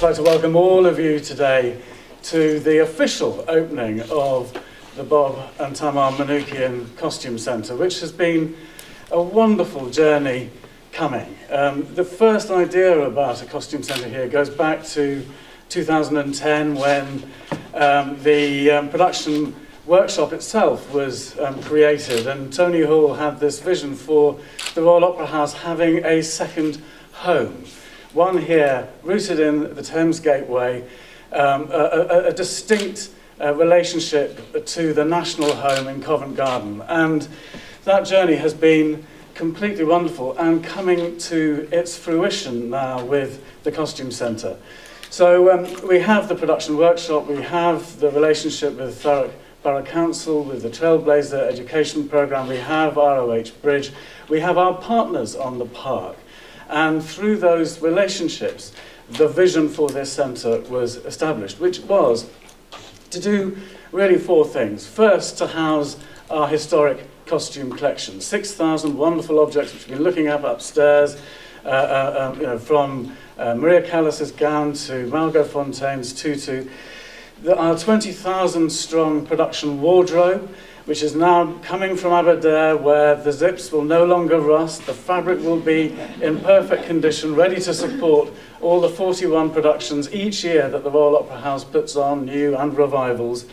like to welcome all of you today to the official opening of the Bob and Tamar Manoukian Costume Centre, which has been a wonderful journey coming. The first idea about a costume centre here goes back to 2010 when the production workshop itself was created, and Tony Hall had this vision for the Royal Opera House having a second home. One here, rooted in the Thames Gateway, a distinct relationship to the national home in Covent Garden. And that journey has been completely wonderful and coming to its fruition now with the Costume Centre. So we have the production workshop, we have the relationship with Thurrock Borough Council, with the Trailblazer Education Programme, we have ROH Bridge, we have our partners on the park. And through those relationships, the vision for this centre was established, which was to do really four things. First, to house our historic costume collection, 6,000 wonderful objects which we've been looking at upstairs, from Maria Callas's gown to Margot Fontaine's tutu. Our 20,000 strong production wardrobe, which is now coming from Aberdare, where the zips will no longer rust, the fabric will be in perfect condition, ready to support all the 41 productions each year that the Royal Opera House puts on, new and revivals.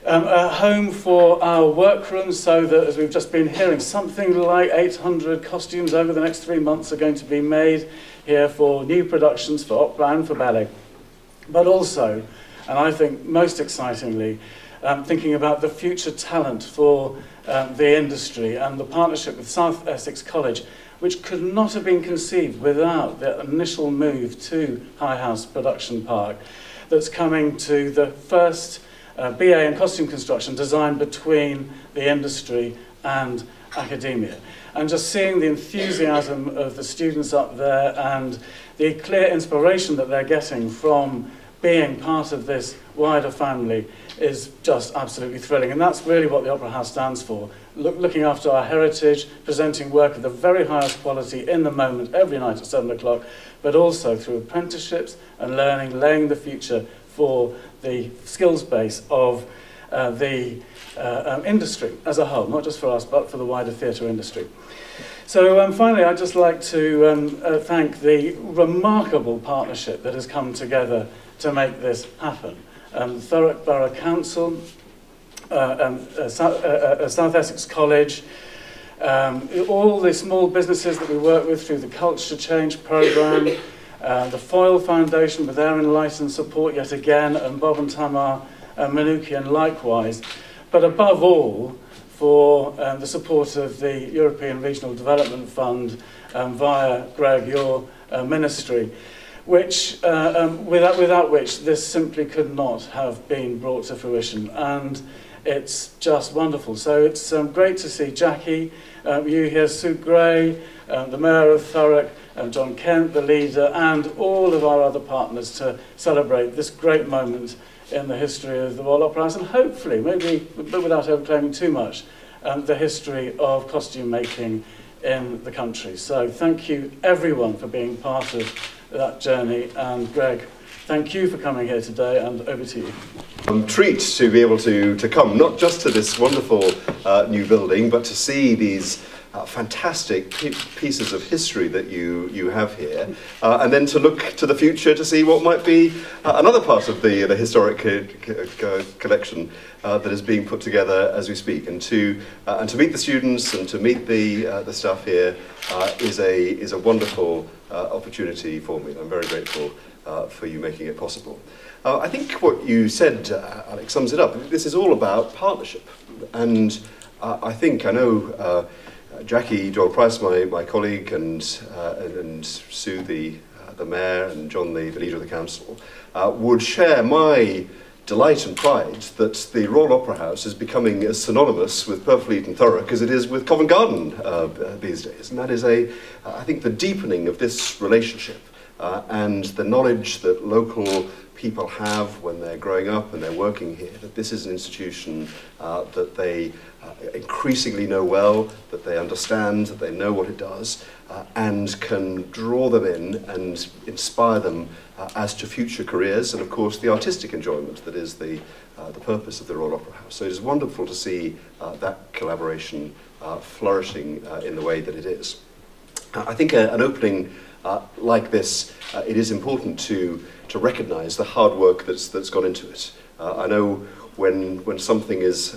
A home for our workrooms, so that, as we've just been hearing, something like 800 costumes over the next 3 months are going to be made here for new productions, for opera and for ballet. But also, and I think most excitingly, thinking about the future talent for the industry and the partnership with South Essex College, which could not have been conceived without the initial move to High House Production Park, that's coming to the first BA in costume construction designed between the industry and academia. And just seeing the enthusiasm of the students up there and the clear inspiration that they're getting from being part of this wider family is just absolutely thrilling. And that's really what the Opera House stands for, looking after our heritage, presenting work of the very highest quality in the moment every night at 7 o'clock, but also through apprenticeships and learning, laying the future for the skills base of the industry as a whole, not just for us, but for the wider theatre industry. So finally, I'd just like to thank the remarkable partnership that has come together to make this happen. Thurrock Borough Council, South Essex College, all the small businesses that we work with through the Culture Change Programme, the Foyle Foundation with their enlightened support yet again, and Bob and Tamar Manoukian likewise, but above all for the support of the European Regional Development Fund via Greg, your ministry, which, without which this simply could not have been brought to fruition. And it's just wonderful. So it's great to see Jackie, you here, Sue Gray, the Mayor of Thurrock, John Kent, the leader, and all of our other partners to celebrate this great moment in the history of the Royal Opera House, and hopefully, maybe, but without overclaiming too much, the history of costume making in the country. So thank you everyone for being part of that journey, and Greg, thank you for coming here today, and over to you. Treat to be able to come not just to this wonderful new building, but to see these fantastic pieces of history that you have here, and then to look to the future to see what might be another part of the historic collection that is being put together as we speak. And to meet the students and to meet the staff here is a wonderful opportunity for me. I'm very grateful for you making it possible. I think what you said, Alex, sums it up. This is all about partnership, and I know Jackie Doyle-Price, my colleague, and Sue, the Mayor, and John, the leader of the council, would share my delight and pride that the Royal Opera House is becoming as synonymous with Purfleet and Thurrock as it is with Covent Garden these days. And that is, I think, the deepening of this relationship and the knowledge that local people have when they're growing up and they're working here, that this is an institution that they increasingly know well, that they understand, that they know what it does, and can draw them in and inspire them as to future careers, and of course the artistic enjoyment that is the purpose of the Royal Opera House. So it is wonderful to see that collaboration flourishing in the way that it is. I think an opening like this, it is important to recognise the hard work that's gone into it. I know when something is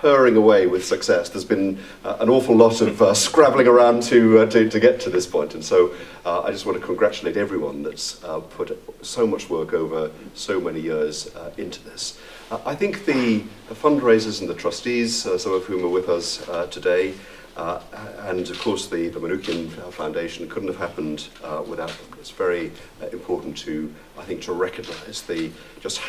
purring away with success, there's been an awful lot of scrabbling around to get to this point, and so I just want to congratulate everyone that's put so much work over so many years into this. I think the fundraisers and the trustees, some of whom are with us today, and of course the Manukian Foundation couldn't have happened without them. It's very important to, I think, to recognise just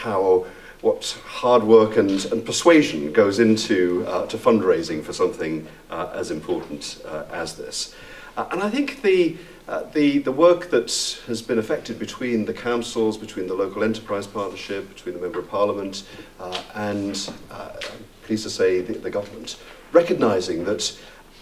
what hard work and persuasion goes into to fundraising for something as important as this. And I think the work that has been effected between the councils, between the local enterprise partnership, between the Member of Parliament and, I'm pleased to say, the government, recognising that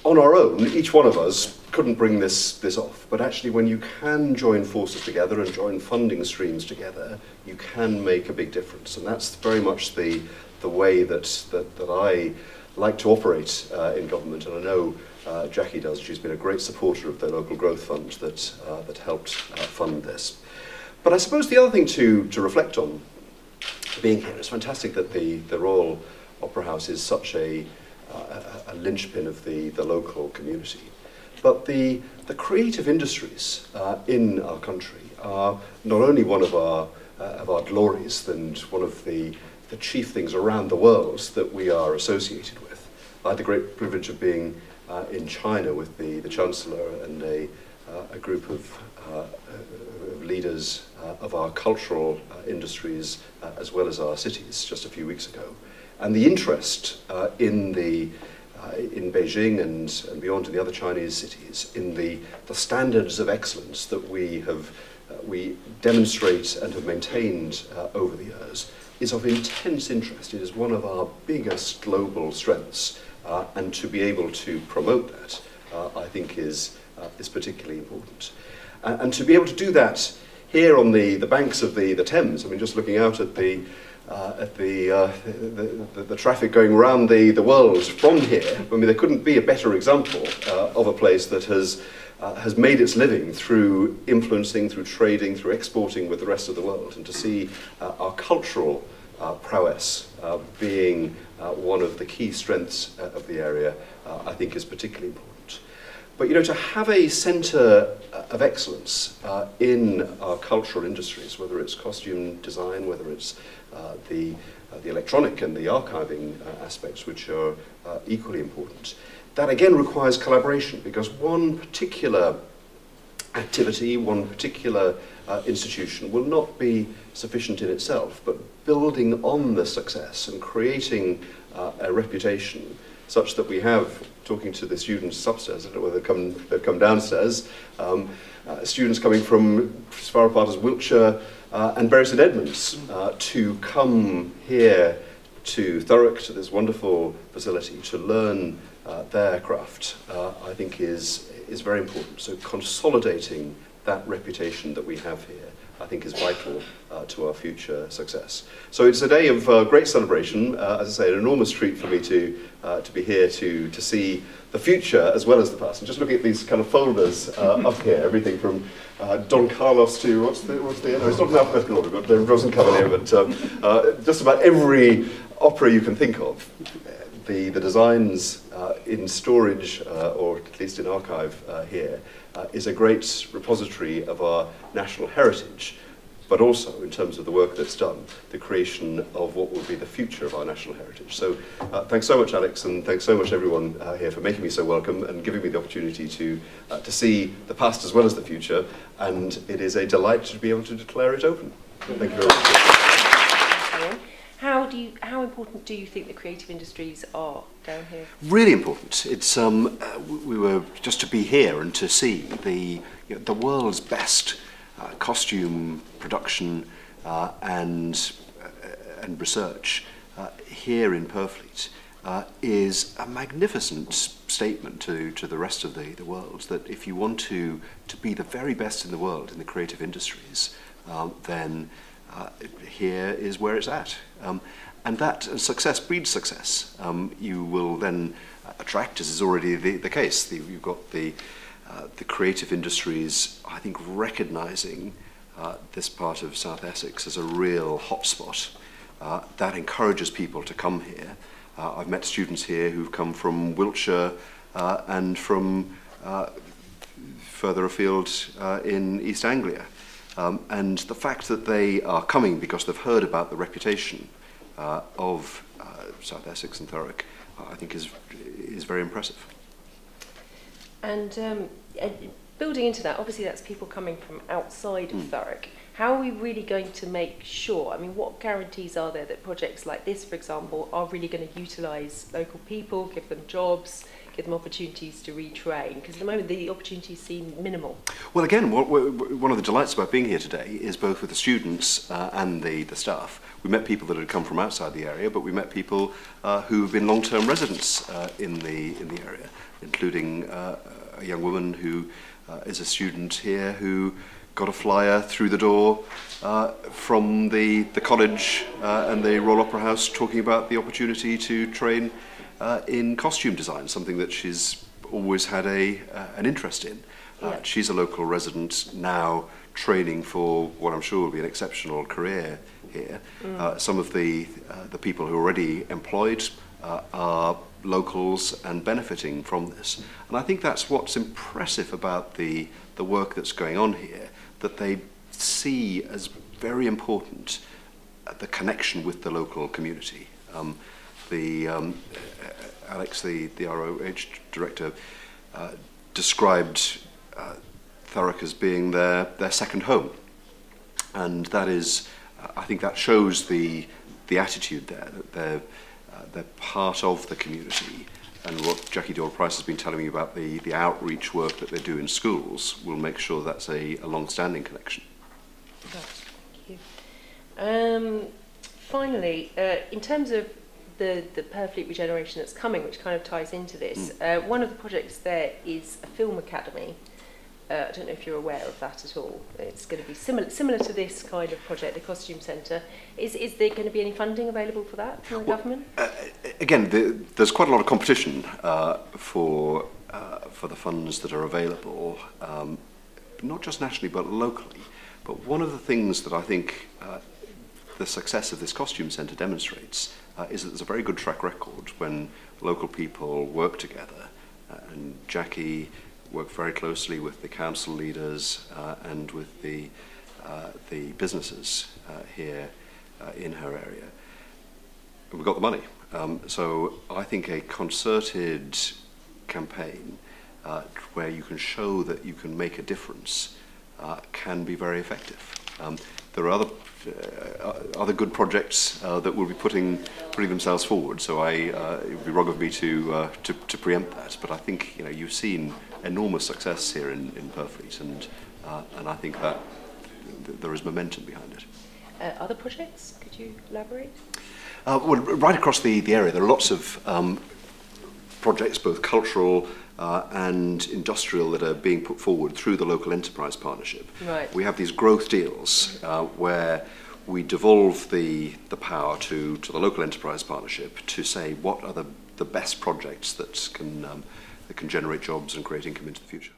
on our own, each one of us couldn't bring this off, but actually when you can join forces together and join funding streams together, you can make a big difference. And that's very much the way that I like to operate in government, and I know Jackie does. She's been a great supporter of the Local Growth Fund that helped fund this. But I suppose the other thing to reflect on being here, it's fantastic that the Royal Opera House is such a linchpin of the local community. But the creative industries in our country are not only one of our glories and one of the chief things around the world that we are associated with. I had the great privilege of being in China with the Chancellor and a group of leaders of our cultural industries as well as our cities just a few weeks ago. And the interest in Beijing and beyond to the other Chinese cities, in the standards of excellence that we demonstrate and have maintained over the years is of intense interest. It is one of our biggest global strengths, and to be able to promote that, I think is particularly important. And to be able to do that here on the banks of the Thames, I mean, just looking out at the traffic going around the world from here, I mean, there couldn't be a better example of a place that has made its living through influencing, through trading, through exporting with the rest of the world. And to see our cultural prowess being one of the key strengths of the area, I think is particularly important. But you know, to have a centre of excellence in our cultural industries, whether it's costume design, whether it's the electronic and the archiving aspects, which are equally important, that again requires collaboration, because one particular activity, one particular institution will not be sufficient in itself, but building on the success and creating a reputation such that we have, talking to the students upstairs, I don't know whether they've come downstairs, students coming from as far apart as Wiltshire and Bury St Edmunds to come here to Thurrock, to this wonderful facility, to learn their craft, I think is very important. So consolidating that reputation that we have here, I think, is vital to our future success. So it's a day of great celebration. As I say, an enormous treat for me to be here to see the future as well as the past. And just looking at these kind of folders up here, everything from Don Carlos to no, it's not in alphabetical order, but Rosencavalier, but just about every opera you can think of. The designs in storage, or at least in archive here, is a great repository of our national heritage, but also in terms of the work that's done, the creation of what will be the future of our national heritage. So thanks so much, Alex, and thanks so much everyone here for making me so welcome and giving me the opportunity to see the past as well as the future, and it is a delight to be able to declare it open. Thank you very much. How important do you think the creative industries are down here? Really important. It's we were just to be here and to see the the world's best costume production and research here in Purfleet is a magnificent statement to the rest of the world, that if you want to be the very best in the world in the creative industries, then here is where it's at. And that success breeds success. You will then attract, as is already the case. You've got the creative industries, I think, recognising this part of South Essex as a real hotspot. That encourages people to come here. I've met students here who've come from Wiltshire and from further afield in East Anglia. And the fact that they are coming because they've heard about the reputation of South Essex and Thurrock, I think is very impressive. And building into that, obviously that's people coming from outside of Thurrock. How are we really going to make sure, I mean, what guarantees are there that projects like this, for example, are really going to utilise local people, give them jobs, give them opportunities to retrain? Because at the moment the opportunities seem minimal. Well, again, one of the delights about being here today is both with the students and the staff. We met people that had come from outside the area, but we met people who have been long-term residents in the area, including a young woman who is a student here who got a flyer through the door from the college and the Royal Opera House talking about the opportunity to train in costume design, something that she's always had an interest in. She's a local resident now, training for what I'm sure will be an exceptional career here. Some of the people who are already employed are locals and benefiting from this. And I think that's what's impressive about the work that's going on here, that they see as very important the connection with the local community. Alex, the ROH director, described Thurrock as being their second home, and that is, I think that shows the attitude there, that they're part of the community. And what Jackie Doyle-Price has been telling me about the outreach work that they do in schools will make sure that's a long-standing connection. Thank you. Finally, in terms of the Purfleet regeneration that's coming, which kind of ties into this, one of the projects there is a film academy. I don't know if you're aware of that at all. It's going to be similar to this kind of project, the Costume Centre. Is there going to be any funding available for that from the government? Again, there's quite a lot of competition for the funds that are available, not just nationally but locally. But one of the things that I think the success of this Costume Centre demonstrates is that there's a very good track record when local people work together, and Jackie worked very closely with the council leaders and with the businesses here in her area. And we got the money. So I think a concerted campaign where you can show that you can make a difference can be very effective. There are other good projects that will be putting themselves forward. So it would be wrong of me to preempt that. But I think you've seen enormous success here in Purfleet, and I think that there is momentum behind it. Other projects? Could you elaborate? Well, right across the area, there are lots of projects, both cultural and industrial, that are being put forward through the local enterprise partnership. Right. We have these growth deals where we devolve the power to the local enterprise partnership to say what are the best projects that can generate jobs and create income into the future.